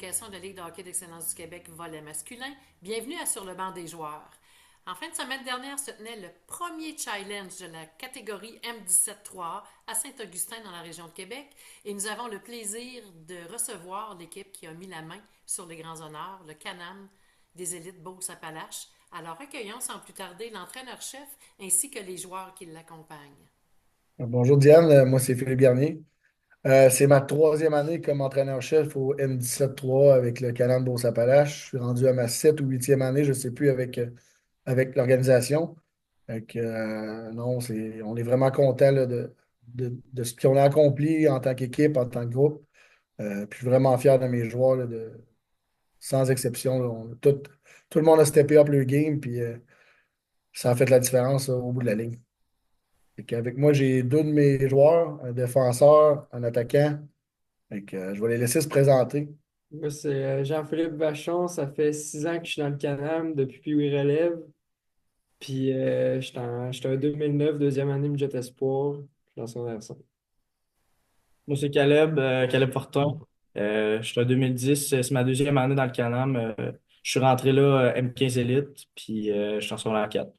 publication de la Ligue de hockey d'excellence du Québec volet masculin. Bienvenue à Sur le banc des joueurs. En fin de semaine dernière se tenait le premier challenge de la catégorie M17-3 à Saint-Augustin dans la région de Québec et nous avons le plaisir de recevoir l'équipe qui a mis la main sur les grands honneurs, le Canam des élites Beauce-Appalaches. Alors accueillons sans plus tarder l'entraîneur-chef ainsi que les joueurs qui l'accompagnent. Bonjour Diane, moi c'est Philippe Garnier. C'est ma troisième année comme entraîneur-chef au M17-3 avec le Canal de Beauce-Appalaches. Je suis rendu à ma 7e ou 8e année, je ne sais plus, avec l'organisation. Non, on est vraiment content là, de ce qu'on a accompli en tant qu'équipe, en tant que groupe. Puis je suis vraiment fier de mes joueurs, là, sans exception. Là. Tout le monde a steppé up le game, puis ça a fait la différence là, au bout de la ligne. Avec moi, j'ai deux de mes joueurs, un défenseur, un attaquant. Je vais les laisser se présenter. Moi, c'est Jean-Philippe Vachon. Ça fait 6 ans que je suis dans le Canam depuis puis relève. Puis j'étais en 2009, deuxième année Midget Espoir. Je suis dans son version. Moi, c'est Caleb, Caleb Fortin. Je suis en 2010, c'est ma deuxième année dans le Canam. Je suis rentré là, M15 Elite, puis je suis en secondaire 4.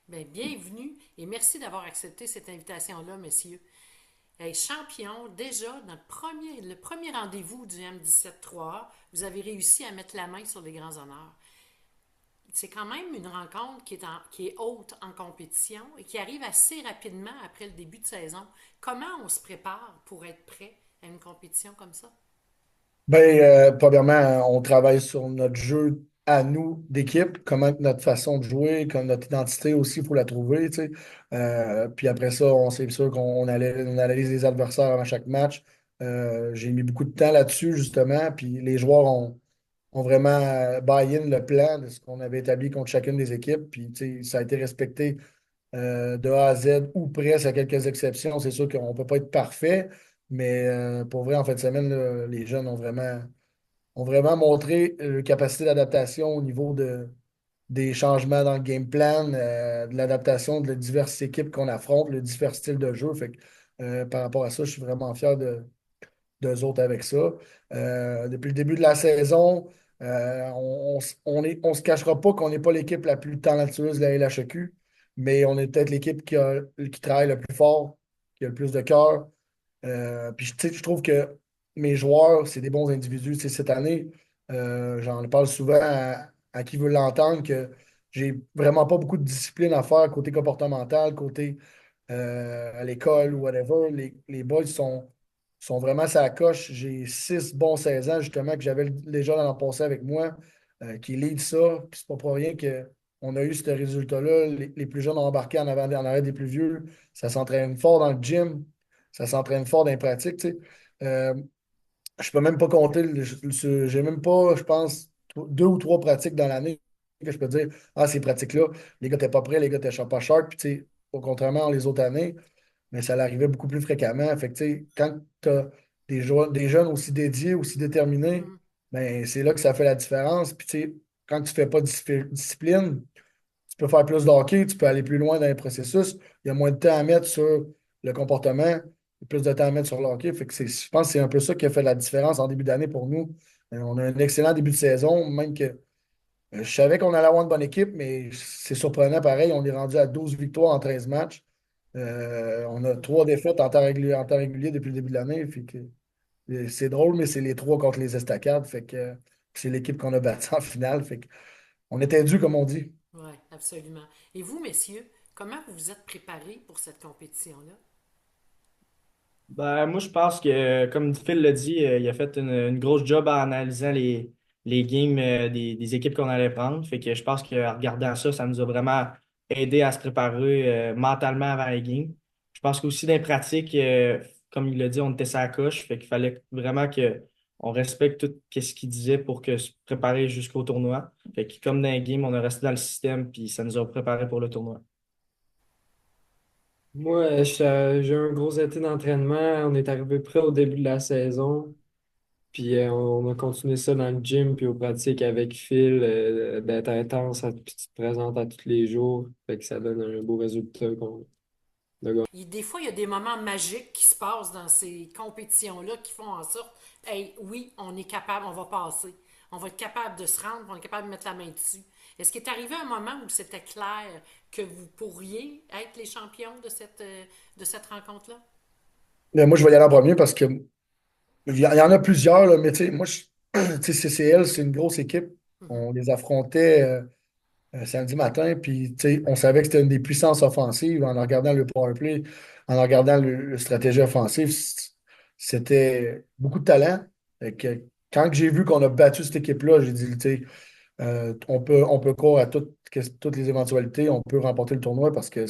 Bien, bienvenue et merci d'avoir accepté cette invitation-là, messieurs. Hey, champion, déjà, dans le premier rendez-vous du M17-3, vous avez réussi à mettre la main sur les grands honneurs. C'est quand même une rencontre qui est haute en compétition et qui arrive assez rapidement après le début de saison. Comment on se prépare pour être prêt à une compétition comme ça? Premièrement, on travaille sur notre jeu à nous d'équipe, comment notre façon de jouer, comme notre identité aussi, il faut la trouver, tu sais. Puis après ça, on c'est sûr on analyse les adversaires avant chaque match. J'ai mis beaucoup de temps là-dessus, justement, puis les joueurs ont vraiment buy-in le plan de ce qu'on avait établi contre chacune des équipes, puis tu sais, ça a été respecté de A à Z ou presque à quelques exceptions. C'est sûr qu'on ne peut pas être parfait, mais pour vrai, en fin de semaine, là, les jeunes ont vraiment montré leur capacité d'adaptation au niveau des changements dans le game plan, de l'adaptation de diverses équipes qu'on affronte, le divers styles de jeu. Par rapport à ça, je suis vraiment fier d'eux autres avec ça. Depuis le début de la saison, on se cachera pas qu'on n'est pas l'équipe la plus talentueuse de la LHEQ, mais on est peut-être l'équipe qui travaille le plus fort, qui a le plus de cœur. Puis, tu sais, je trouve que mes joueurs, c'est des bons individus. Tu sais, cette année, j'en parle souvent à qui veut l'entendre que j'ai vraiment pas beaucoup de discipline à faire côté comportemental, côté à l'école ou whatever. Les boys sont vraiment sa coche. J'ai 6 bons 16 ans, justement, que j'avais déjà dans l'an passé avec moi, qui lead ça. Puis c'est pas pour rien qu'on a eu ce résultat-là. Les plus jeunes ont embarqué en arrière des plus vieux. Ça s'entraîne fort dans le gym. Ça s'entraîne fort dans les pratiques, tu sais. Euh, je peux même pas compter. J'ai même pas, je pense, 2 ou 3 pratiques dans l'année que je peux dire, ah, ces pratiques-là, les gars n'étaient pas prêts, les gars n'étaient pas sharp. Puis, tu sais, au contrairement les autres années, mais ça l'arrivait beaucoup plus fréquemment. Fait que, tu sais, quand tu as des jeunes aussi dédiés, aussi déterminés, Mhm. ben, c'est là que ça fait la différence. Puis, tu sais, quand tu fais pas de discipline, tu peux faire plus de hockey, tu peux aller plus loin dans les processus. Il y a moins de temps à mettre sur le comportement, plus de temps à mettre sur le hockey. Je pense que c'est un peu ça qui a fait la différence en début d'année pour nous. On a un excellent début de saison, même que je savais qu'on allait avoir une bonne équipe, mais c'est surprenant pareil. On est rendu à 12 victoires en 13 matchs. On a 3 défaites en temps régulier depuis le début de l'année. C'est drôle, mais c'est les 3 contre les Estacades. C'est l'équipe qu'on a battue en finale. On était dû, comme on dit. Oui, absolument. Et vous, messieurs, comment vous vous êtes préparés pour cette compétition-là? Ben, moi, je pense que, comme Phil l'a dit, il a fait une grosse job en analysant les games des équipes qu'on allait prendre. Fait que je pense qu'en regardant ça, ça nous a vraiment aidé à se préparer mentalement avant les games. Je pense qu'aussi dans les pratiques, comme il l'a dit, on était sur la coche. Fait qu'il fallait vraiment que on respecte tout ce qu'il disait pour que se préparer jusqu'au tournoi. Fait que comme dans les games, on a resté dans le système, puis ça nous a préparé pour le tournoi. Moi, j'ai eu un gros été d'entraînement. On est arrivé prêt au début de la saison. Puis on a continué ça dans le gym puis aux pratiques avec Phil, d'être intense, puis tu te présentes à tous les jours. Fait que ça donne un beau résultat. Des fois, il y a des moments magiques qui se passent dans ces compétitions-là qui font en sorte, hey, oui, on est capable, on va passer. On va être capable de se rendre, on est capable de mettre la main dessus. Est-ce qu'il est arrivé un moment où c'était clair que vous pourriez être les champions de cette rencontre-là? Mais moi, je vais y aller en premier parce que il y en a plusieurs, là, mais tu sais, moi, tu sais, CCL, c'est une grosse équipe. Mhm. On les affrontait samedi matin, puis tu sais, on savait que c'était une des puissances offensives en regardant le power play, en regardant le stratégie offensive. C'était beaucoup de talent. Fait que quand j'ai vu qu'on a battu cette équipe-là, j'ai dit, tu sais, on peut courir à toutes les éventualités, on peut remporter le tournoi parce que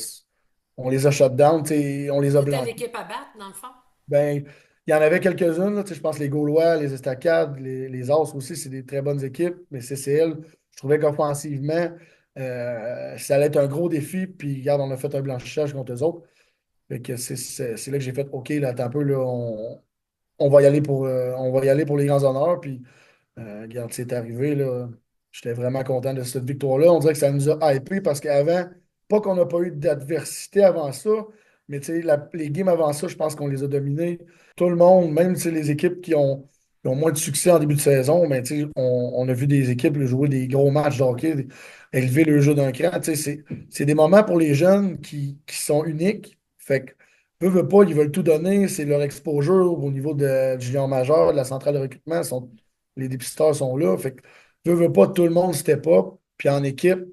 on les a shut down, tu sais, on les Vous a étiez blanqués. l'équipe à battre, dans le fond? Ben, il y en avait quelques-unes, là, tu sais, je pense les Gaulois, les Estacades, les As aussi, c'est des très bonnes équipes. Mais CCL, je trouvais qu'offensivement, ça allait être un gros défi. Puis, regarde, on a fait un blanchissage contre eux autres. Fait que c'est là que j'ai fait OK, là, attends un peu, là, on va y aller on va y aller pour les grands honneurs. Puis, regarde, c'est arrivé, là. J'étais vraiment content de cette victoire-là. On dirait que ça nous a hypé parce qu'avant, pas qu'on n'a pas eu d'adversité avant ça, mais tu sais, les games avant ça, je pense qu'on les a dominés. Tout le monde, même tu sais, les équipes qui ont moins de succès en début de saison, mais tu sais, on a vu des équipes là, jouer des gros matchs de hockey, élever le jeu d'un cran. Tu sais, c'est des moments pour les jeunes qui sont uniques. Fait que, veulent pas, ils veulent tout donner. C'est leur exposure au niveau du junior majeur, de la centrale de recrutement. Les dépisteurs sont là. Fait que, veut pas, tout le monde step up. Puis en équipe,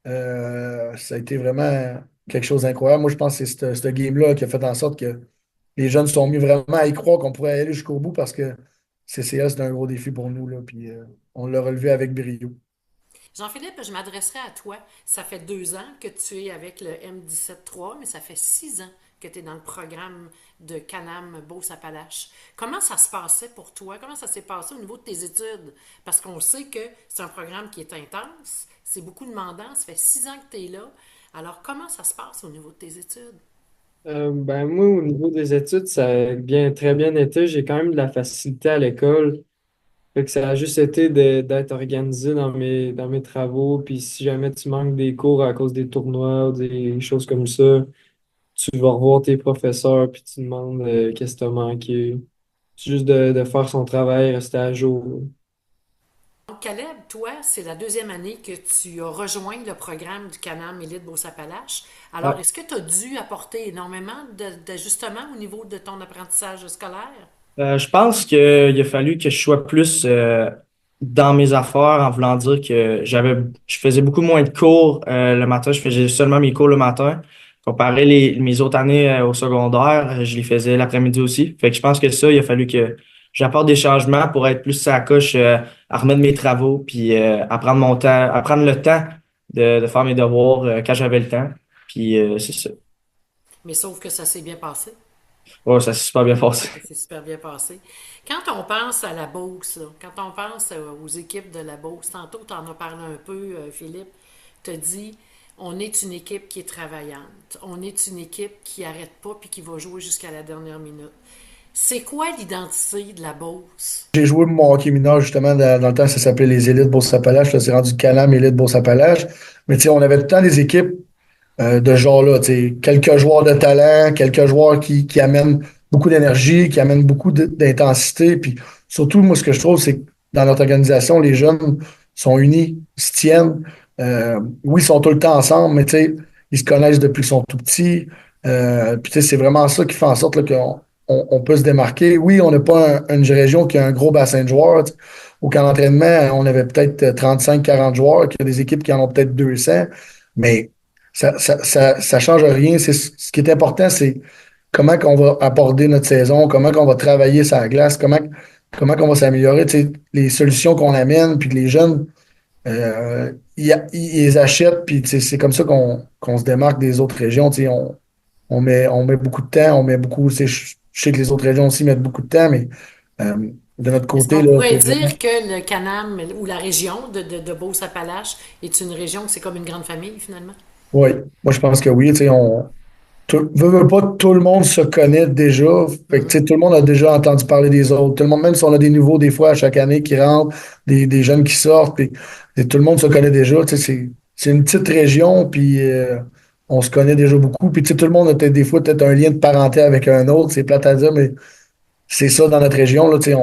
ça a été vraiment quelque chose d'incroyable. Moi, je pense que c'est ce game-là qui a fait en sorte que les jeunes se sont mis vraiment à y croire qu'on pourrait aller jusqu'au bout parce que CCA, c'est un gros défi pour nous. Là, puis on l'a relevé avec brio. Jean-Philippe, je m'adresserai à toi. Ça fait 2 ans que tu es avec le M17-3, mais ça fait 6 ans que tu es dans le programme de Canam Beauce-Appalaches. Comment ça se passait pour toi? Comment ça s'est passé au niveau de tes études? Parce qu'on sait que c'est un programme qui est intense, c'est beaucoup demandant, ça fait 6 ans que tu es là. Alors, comment ça se passe au niveau de tes études? Ben moi, au niveau des études, ça a très bien été. J'ai quand même de la facilité à l'école. Fait que ça a juste été d'être organisé dans mes travaux. Puis si jamais tu manques des cours à cause des tournois ou des choses comme ça, tu vas revoir tes professeurs puis tu demandes qu'est-ce que tu as manqué. C'est juste de faire son travail, rester à jour. Donc, Caleb, toi, c'est la 2e année que tu as rejoint le programme du Canam Élite Beauce-Appalaches. Alors, Ouais. est-ce que tu as dû apporter énormément d'ajustements au niveau de ton apprentissage scolaire? Je pense qu'il a fallu que je sois plus dans mes affaires en voulant dire que je faisais beaucoup moins de cours le matin. Je faisais seulement mes cours le matin. Comparé mes autres années au secondaire, je les faisais l'après-midi aussi. Fait que je pense que ça, il a fallu que j'apporte des changements pour être plus à la coche, à remettre mes travaux, puis apprendre mon temps, apprendre le temps de faire mes devoirs quand j'avais le temps. Puis c'est ça. Mais sauf que ça s'est bien passé. Ouais, ça s'est super bien passé. Ça s'est super bien passé. Quand on pense à la Beauce, là, quand on pense aux équipes de la Beauce, tantôt tu en as parlé un peu, Philippe, te dit, on est une équipe qui est travaillante. On est une équipe qui arrête pas puis qui va jouer jusqu'à la dernière minute. C'est quoi l'identité de la Beauce? J'ai joué mon hockey mineur justement dans le temps, ça s'appelait les Élites Beauce-Appalaches. Là, c'est rendu Canam Élite Beauce-Appalaches. Mais tu sais, on avait tout le temps des équipes de ce genre-là. Tu sais, quelques joueurs de talent, quelques joueurs qui amènent beaucoup d'énergie, qui amènent beaucoup d'intensité. Puis surtout, moi, ce que je trouve, c'est que dans notre organisation, les jeunes sont unis, ils se tiennent. Oui, ils sont tout le temps ensemble, mais tu sais, ils se connaissent depuis qu'ils sont tout petits. Puis tu sais, c'est vraiment ça qui fait en sorte là, qu'on peut se démarquer. Oui, on n'a pas une région qui a un gros bassin de joueurs. Tu sais. Au camp d'entraînement, on avait peut-être 35-40 joueurs, qu'il y a des équipes qui en ont peut-être 200. Mais ça change rien. Ce qui est important, c'est comment qu'on va aborder notre saison, comment qu'on va travailler sur la glace, comment qu'on va s'améliorer. Tu sais, les solutions qu'on amène, puis que les jeunes, ils les achètent, puis tu sais, c'est comme ça qu'on se démarque des autres régions. Tu sais, on met beaucoup de temps, on met beaucoup. Tu sais, je sais que les autres régions aussi mettent beaucoup de temps, mais de notre Est-ce côté, qu'on là, pourrait c'est vraiment. dire que le Canam ou la région de Beauce-Appalaches est une région que c'est comme une grande famille finalement? Oui, moi je pense que oui. Tu sais, veut pas, tout le monde se connaît déjà. Fait que, tu sais, Mhm. tout le monde a déjà entendu parler des autres. Tout le monde, même si on a des nouveaux des fois à chaque année qui rentrent, des jeunes qui sortent, puis, et tout le monde se connaît déjà. Tu sais, c'est une petite région, puis on se connaît déjà beaucoup. Puis, tu sais, tout le monde a peut-être des fois peut-être un lien de parenté avec un autre. C'est plate à dire, mais c'est ça dans notre région. Là, tu sais,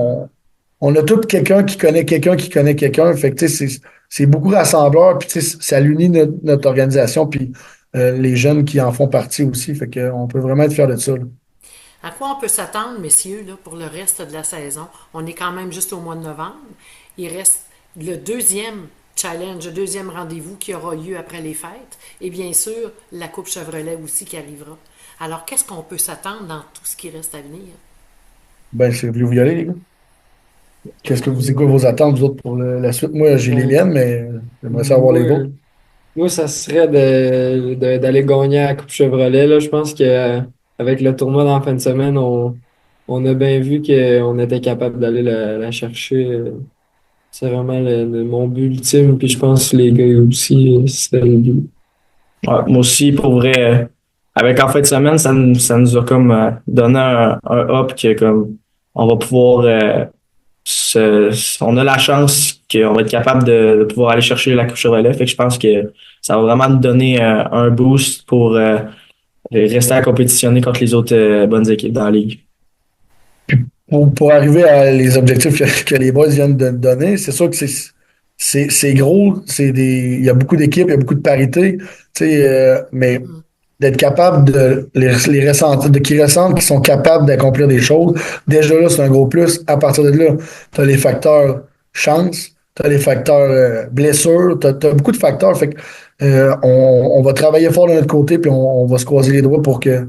on a tout quelqu'un qui connaît quelqu'un qui connaît quelqu'un. Fait que, tu sais, c'est beaucoup rassembleur. Puis, tu sais, ça unit notre organisation. Puis, les jeunes qui en font partie aussi. Fait que, on peut vraiment être fiers de ça, là. À quoi on peut s'attendre, messieurs, là, pour le reste de la saison? On est quand même juste au mois de novembre. Il reste le deuxième challenge, le deuxième rendez-vous qui aura lieu après les fêtes. Et bien sûr, la Coupe Chevrolet aussi qui arrivera. Alors, qu'est-ce qu'on peut s'attendre dans tout ce qui reste à venir? Ben, c'est voulez-vous y aller, les gars? C'est quoi vos attentes, vous autres, pour la suite? Moi, j'ai les miennes, mais j'aimerais savoir les Moi, vôtres. moi, ça serait d'aller gagner à la Coupe Chevrolet, là. Je pense que avec le tournoi dans la fin de semaine, on a bien vu qu'on était capable d'aller la chercher. C'est vraiment mon but ultime. Puis je pense que les gars aussi, c'est le but. Ouais, moi aussi, pour vrai, avec en fin de semaine, ça nous a comme donné un up que comme on va pouvoir on a la chance qu'on va être capable de pouvoir aller chercher la Coupe Chevrolet. Fait que je pense que ça va vraiment nous donner un boost pour rester à compétitionner contre les autres bonnes équipes dans la ligue. Pour arriver à les objectifs que les boys viennent de donner, c'est sûr que c'est gros, il y a beaucoup d'équipes, il y a beaucoup de parité, tu sais, mais d'être capable les ressentir, qui ressentent, qui sont capables d'accomplir des choses, déjà là, c'est un gros plus. À partir de là, tu as les facteurs chance, tu as les facteurs blessures, tu as beaucoup de facteurs. Fait que, on va travailler fort de notre côté, puis on va se croiser les doigts pour que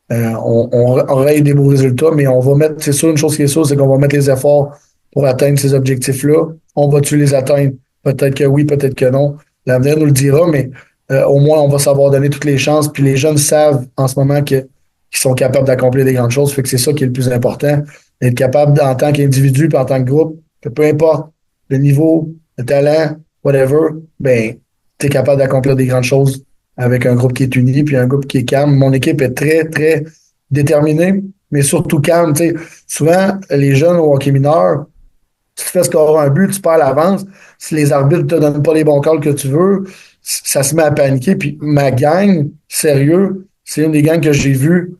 on aura des beaux résultats, mais on va mettre, c'est sûr, une chose qui est sûre, c'est qu'on va mettre les efforts pour atteindre ces objectifs-là. On va-tu les atteindre? Peut-être que oui, peut-être que non. L'avenir nous le dira, mais au moins, on va savoir donner toutes les chances. Puis les jeunes savent en ce moment qu'ils sont capables d'accomplir des grandes choses. Fait que c'est ça qui est le plus important. D'être capable, en tant qu'individu puis en tant que groupe, que peu importe le niveau, le talent, whatever, ben, tu es capable d'accomplir des grandes choses avec un groupe qui est uni puis un groupe qui est calme. Mon équipe est très, très déterminée, mais surtout calme. Tu sais, souvent, les jeunes au hockey mineur, tu te fais scorer un but, tu perds l'avance. Si les arbitres ne te donnent pas les bons calls que tu veux, ça se met à paniquer. Puis ma gang, sérieux, c'est une des gangs que j'ai vues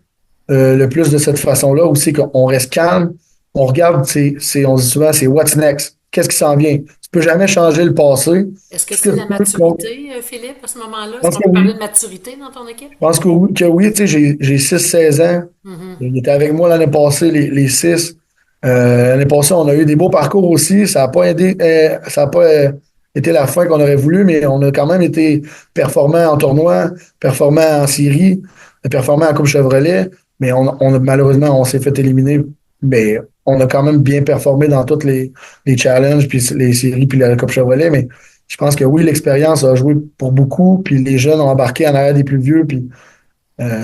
le plus de cette façon-là, où c'est qu'on reste calme, on regarde, on dit souvent, c'est what's next? Qu'est-ce qui s'en vient? Tu peux jamais changer le passé. Est-ce que c'est la maturité, Philippe, à ce moment-là? Je Est-ce pense qu'on que peut parler oui. de maturité dans ton équipe? Je pense que oui, tu sais, j'ai 6-16 ans. Mhm. Il était avec moi l'année passée, les 6. L'année passée, on a eu des beaux parcours aussi. Ça n'a pas aidé, ça a pas été la fin qu'on aurait voulu, mais on a quand même été performant en tournoi, performant en série, performant en Coupe Chevrolet. Mais malheureusement, on s'est fait éliminer. Mais on a quand même bien performé dans tous les challenges, puis les séries, puis la Coupe Chevrolet. Mais je pense que oui, l'expérience a joué pour beaucoup, puis les jeunes ont embarqué en arrière des plus vieux, puis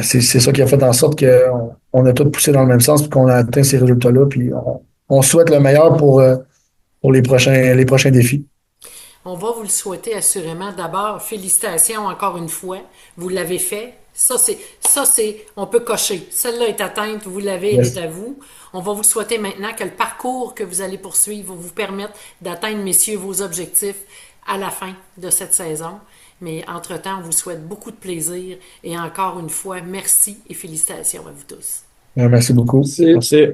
c'est ça qui a fait en sorte qu'on on a tous poussé dans le même sens, puis qu'on a atteint ces résultats-là, puis on souhaite le meilleur pour les prochains défis. On va vous le souhaiter assurément. D'abord, félicitations encore une fois. Vous l'avez fait. On peut cocher. Celle-là est atteinte, vous l'avez, elle Yes. est à vous. On va vous souhaiter maintenant que le parcours que vous allez poursuivre vous permette d'atteindre, messieurs, vos objectifs à la fin de cette saison. Mais entre-temps, on vous souhaite beaucoup de plaisir et encore une fois, merci et félicitations à vous tous. Merci beaucoup. C'est Merci.